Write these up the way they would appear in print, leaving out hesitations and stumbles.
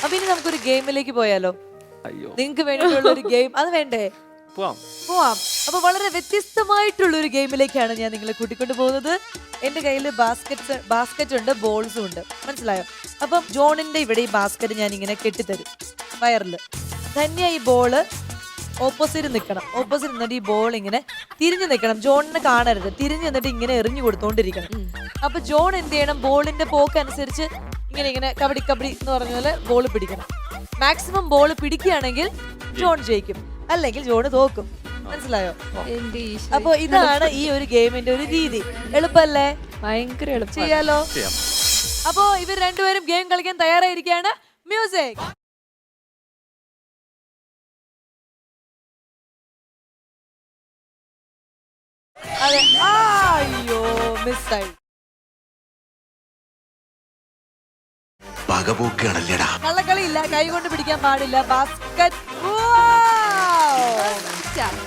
അപ്പൊ ഇനി നമുക്കൊരു ഗെയിമിലേക്ക് പോയാലോ? അയ്യോ നിങ്ങക്ക് വേണ്ടിയിട്ടുള്ള ഒരു ഗെയിം അത് വേണ്ടേ? പോവാം. അപ്പൊ വളരെ വ്യത്യസ്തമായിട്ടുള്ള ഒരു ഗെയിമിലേക്കാണ് ഞാൻ നിങ്ങളെ കൂട്ടിക്കൊണ്ട് പോകുന്നത്. എന്റെ കയ്യിൽ ബാസ്ക്കറ്റ് ഉണ്ട്, ബോൾസും ഉണ്ട്. മനസ്സിലായോ? അപ്പം ജോണിന്റെ ഇവിടെ ഈ ബാസ്ക്കറ്റ് ഞാൻ ഇങ്ങനെ കെട്ടിത്തരും വയറില്. ധന്യ ഈ ബോള് ഓപ്പോസിറ്റ് നിൽക്കണം. ഓപ്പോസിറ്റ് നിന്നിട്ട് ഈ ബോൾ ഇങ്ങനെ തിരിഞ്ഞു നിൽക്കണം. ജോണിനെ കാണരുത്. തിരിഞ്ഞു നിന്നിട്ട് ഇങ്ങനെ എറിഞ്ഞു കൊടുത്തോണ്ടിരിക്കണം. അപ്പൊ ജോൺ എന്ത് ചെയ്യണം? ബോളിന്റെ പോക്ക് അനുസരിച്ച് ഇങ്ങനെ ഇങ്ങനെ കബഡി കബഡി എന്ന് പറഞ്ഞ പോലെ ബോൾ പിടിക്കണം. മാക്സിമം ബോൾ പിടിക്കുകയാണെങ്കിൽ ജോൺ ജയിക്കും, അല്ലെങ്കിൽ ജോണ് തോക്കും. മനസ്സിലായോ? അപ്പൊ ഇതാണ് ഈ ഒരു ഗെയിമിന്റെ ഒരു രീതി. എളുപ്പല്ലേ? ഭയങ്കര എളുപ്പം. ചെയ്യാലോ? ചെയ്യാം. അപ്പൊ ഇവർ രണ്ടുപേരും ഗെയിം കളിക്കാൻ തയ്യാറായിരിക്കുകയാണ്. മ്യൂസിക്. അതെ. അയ്യോ, മിസ്സായി. പകപോക്കാണല്ലേടാ. കള്ളക്കളി ഇല്ല, കൈ കൊണ്ട് പിടിക്കാൻ പാടില്ല. ബാസ്കറ്റ്.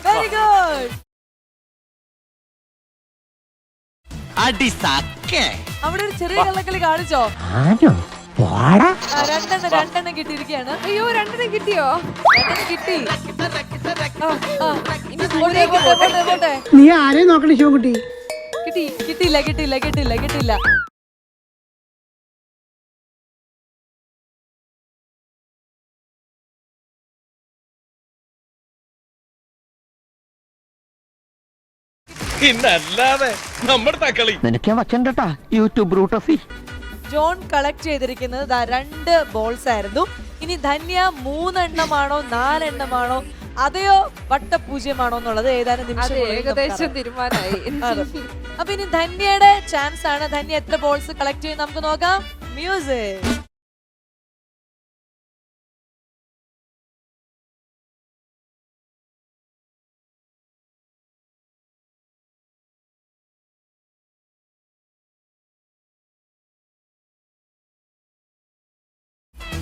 Very good. അവിടെ ഒരു ചെറിയ കള്ളക്കളി കാണിച്ചോ? രണ്ടെണ്ണം കിട്ടിയിരിക്കുകയാണ്. അയ്യോ, രണ്ടെണ്ണം കിട്ടിയോ? രണ്ടെണ്ണം കിട്ടി. പോട്ടെ. നീ ആരെയും നോക്കണേ ശിവൻകുട്ടി? കിട്ടിയില്ല. പിന്നല്ലാതെ നമ്മുടെ തക്കളി നിനക്ക് വച്ചണ്ടാ യൂട്യൂബ് ബ്രൂട്ടസി. ജോൺ കളക്ട് ചെയ്തിരിക്കുന്നത് 2 ബോൾസ് ആയിരുന്നു. ഇനി ധന്യ 3 എണ്ണമാണോ 4 എണ്ണമാണോ അതെയോ വട്ടപൂജ്യമാണോ എന്നുള്ളത് ഏതാനും നിമിഷം ഏകദേശം തീരുമാനമായി. അപ്പൊ ഇനി ധന്യയുടെ ചാൻസ് ആണ്. ധന്യ എത്ര ബോൾസ് കളക്ട് ചെയ്യും നമുക്ക് നോക്കാം. മ്യൂസിക്.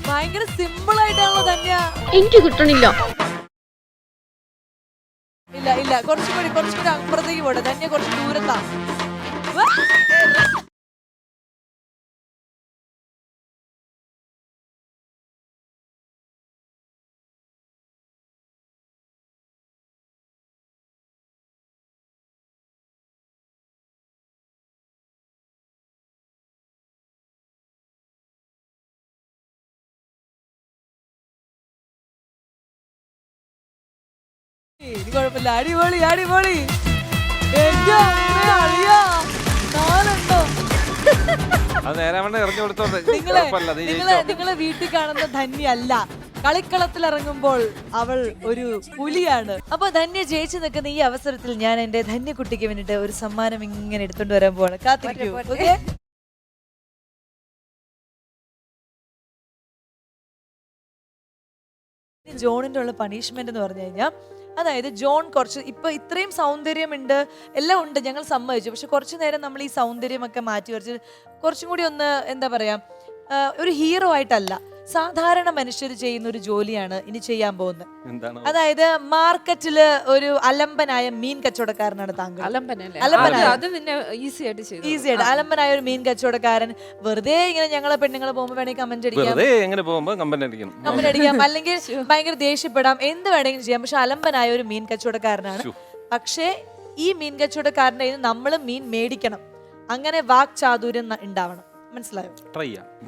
ഭയങ്കര സിമ്പിൾ ആയിട്ടാണല്ലോ ധന്യ. എനിക്ക് കിട്ടണില്ല. ഇല്ല കുറച്ചും കൂടി അപ്പുറത്തേക്ക് പോട്ടെ. ധന്യ കുറച്ച് ദൂരത്താ. ഇനി കുഴപ്പമില്ല. അടിപൊളി. എന്റെ അമ്മേ, അളിയാ. 4 എണ്ണം. അത് നേരെ എറിഞ്ഞു കൊടുത്തോണ്ട് നിങ്ങളെ വീട്ടിൽ കാണുന്ന ധന്യ അല്ല, കളിക്കളത്തിൽ ഇറങ്ങുമ്പോൾ അവൾ ഒരു പുലിയാണ്. അപ്പൊ ധന്യ ജയിച്ചു നിൽക്കുന്ന ഈ അവസരത്തിൽ ഞാൻ എന്റെ ധന്യക്കുട്ടിക്ക് വേണ്ടിട്ട് ഒരു സമ്മാനം ഇങ്ങനെ എടുത്തോണ്ട് വരാൻ പോവാണ്. കാത്തിരിക്കൂ. ഓക്കെ. ജോണിന്റെ ഉള്ള പണിഷ്മെന്റ് എന്ന് പറഞ്ഞു കഴിഞ്ഞാൽ, അതായത് ജോൺ ഇപ്പൊ ഇത്രയും സൗന്ദര്യമുണ്ട്, എല്ലാം ഉണ്ട്, ഞങ്ങൾ സമ്മതിച്ചു. പക്ഷെ കുറച്ചു നേരം നമ്മൾ ഈ സൗന്ദര്യമൊക്കെ മാറ്റി കുറച്ചും കൂടി ഒന്ന് എന്താ പറയാ, ഒരു ഹീറോ ആയിട്ടല്ല, സാധാരണ മനുഷ്യർ ചെയ്യുന്ന ഒരു ജോലിയാണ് ഇനി ചെയ്യാൻ പോകുന്നത്. അതായത് മാർക്കറ്റില് ഒരു അലമ്പനായ മീൻ കച്ചവടക്കാരനാണ് താങ്കൾ. ഈസിയായിട്ട് അലമ്പനായ ഒരു മീൻ കച്ചവടക്കാരൻ. വെറുതെ ഇങ്ങനെ ഞങ്ങളെ പെണ്ണുങ്ങളെ പോകുമ്പോ വേണമെങ്കിൽ കമന്റ് അടിക്കാം, അല്ലെങ്കിൽ ഭയങ്കര ദേഷ്യപ്പെടാം, എന്ത് വേണമെങ്കിലും ചെയ്യാം. പക്ഷെ അലമ്പനായ ഒരു മീൻ കച്ചവടക്കാരനാണ്. പക്ഷേ ഈ മീൻ കച്ചവടക്കാരൻ്റെ നമ്മൾ മീൻ മേടിക്കണം. അങ്ങനെ വാക് ചാതുര്യം ഉണ്ടാവണം. മനസ്സിലായോ?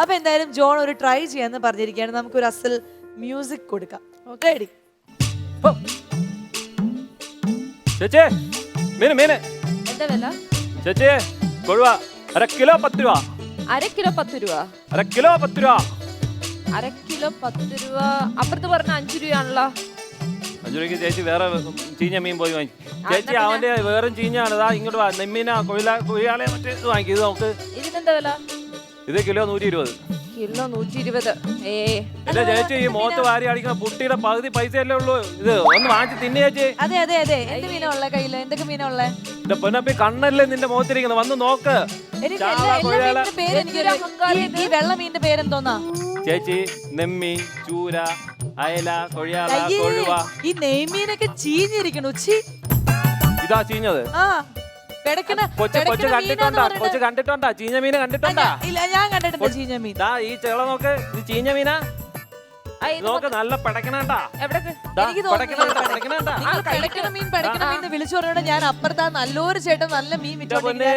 അപ്പൊ എന്തായാലും ജോൺ ഒരു ട്രൈ ചെയ്യാന്ന് പറഞ്ഞിരിക്കുകയാണ്. നമുക്കൊരു അസൽ മ്യൂസിക് കൊടുക്കാം. റെഡി? എന്താ വില? കൊഴുവ 1/2 കിലോ 10 രൂപ. 1/2 കിലോ 10 രൂപ. 1/2 കിലോ 10 രൂപ. 1/2 കിലോ 10 രൂപ. അപ്പുറത്ത് പറഞ്ഞ 5 രൂപയാണല്ലോ. 5 രൂപയ്ക്ക് ചേച്ചി വേറെ ചീഞ്ഞ മീൻ പോയി വാങ്ങിക്കും. ചേച്ചി അവന്റെ വേറെ ചീഞ്ഞാണ്. ഇങ്ങോട്ട് വാ, നെമ്മീന കൊഴിയാളെ മറ്റേ വാങ്ങിക്കും. ഇത് നമുക്ക്. ഇതിനെന്താ വില? ഇത് കിലോ 120. കിലോ 120. എന്റെ ചേച്ചി ഈ മോത്ത് വാരി അടിക്കുന്ന പുട്ടിയുടെ പകുതി പൈസയല്ലേ ഉള്ളൂ. ഇത് ഒന്ന് വാങ്ങിച്ച് തിന്നു ചേച്ചി. അതെ. എന്ത് മീനാ ഉള്ള കയ്യില്? എന്തൊക്കെ മീനാ ഉള്ളേ? എന്റെ പൊന്നപ്പി കണ്ണല്ലേ നിന്റെ മോത്തിരിക്കുന്നത്, വന്ന് നോക്ക്. ഈ വെള്ള മീനിന്റെ പേരെന്തോന്നാ ചേച്ചി? നെമ്മി, ചൂര, അയല, കൊഴിയാള, കൊഴുവ. ഈ നെയ്മീനൊക്കെ ചീഞ്ഞിരിക്കണു. ഇതാ ചീഞ്ഞത്. കൊച്ചു കണ്ടിട്ടുണ്ടാ ചീഞ്ഞ മീന്? കണ്ടിട്ടുണ്ടാ? ഇല്ല, ഞാൻ കണ്ടിട്ടുണ്ട് ചീഞ്ഞ മീൻ. ഈ ചെള നോക്ക്, ഇത് ചീഞ്ഞ മീനാ. നോക്ക് നല്ല പടക്കണേട്ടാ. എവിടെ എനിക്ക് പടക്കണേട്ടാ. നിങ്ങൾ പിടക്കണ മീൻ പിടക്കണ മീൻ എന്ന് വിളിച്ചു പറഞ്ഞോണ്ട് ഞാൻ അപ്പുറത്താ നല്ലൊരു ചേട്ടൻ നല്ല മീൻ എന്റെ പൊന്നേ,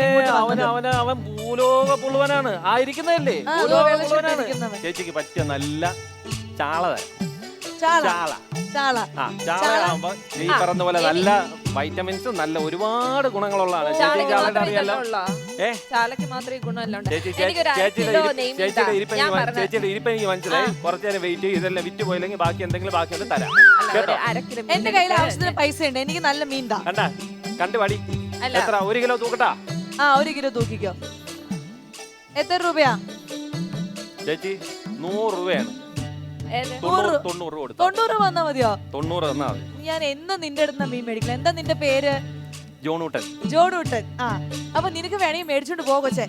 അവൻ ഭൂലോക പുളുവനാണ് ആയിരിക്കുന്നതല്ലേ. ആ, ഭൂലോക വെള്ളത്തിൽ പുളുവനാണ്. ഇരിക്കുന്നവൻ. ചേച്ചിക്ക് പറ്റിയ നല്ല ചാള തരാം. ചാള ചാള ചാള ചാളയാകുമ്പോ ഈ പറഞ്ഞ പോലെ നല്ല വൈറ്റമിൻസും നല്ല ഒരുപാട് ഗുണങ്ങളുള്ളതാണ്. ചേച്ചി ചാളയുടെ അറിയാലോ. ചാലക്ക് മാത്രമേ ഗുണമല്ല ചേച്ചിയുടെ ഇരിപ്പ് എനിക്ക് മനസ്സിലായി. കുറച്ചു നേരം വെയിറ്റ് ചെയ്ത് ഇതെല്ലാം വിറ്റ് പോയില്ലെങ്കിൽ ബാക്കി എന്തെങ്കിലും ബാക്കിയുണ്ട് തരാം കേട്ടോ. എന്റെ കയ്യിൽ ആവശ്യത്തിന് പൈസ ഉണ്ട്, എനിക്ക് നല്ല മീൻ താ. കണ്ടാ കണ്ടു പടി. എത്ര 1 കിലോ തൂക്കട്ടാ? 1 കിലോ തൂക്കിക്കോ. എത്ര രൂപയാ ചേച്ചി? 100 രൂപയാണ്. 90 കൊടുത്തു. 90 വന്നാ മതിയോ? 90 തന്നാ മതി. ഞാൻ എന്നും നിന്റെ അടുത്ത് മീൻ മേടിക്കില്ല. എന്താ നിന്റെ പേര്? ജോണൂട്ടൻ. ജോണൂട്ടൻ. അപ്പൊ നിനക്ക് വേണമെങ്കിൽ മേടിച്ചോണ്ട് പോ കൊച്ചേ.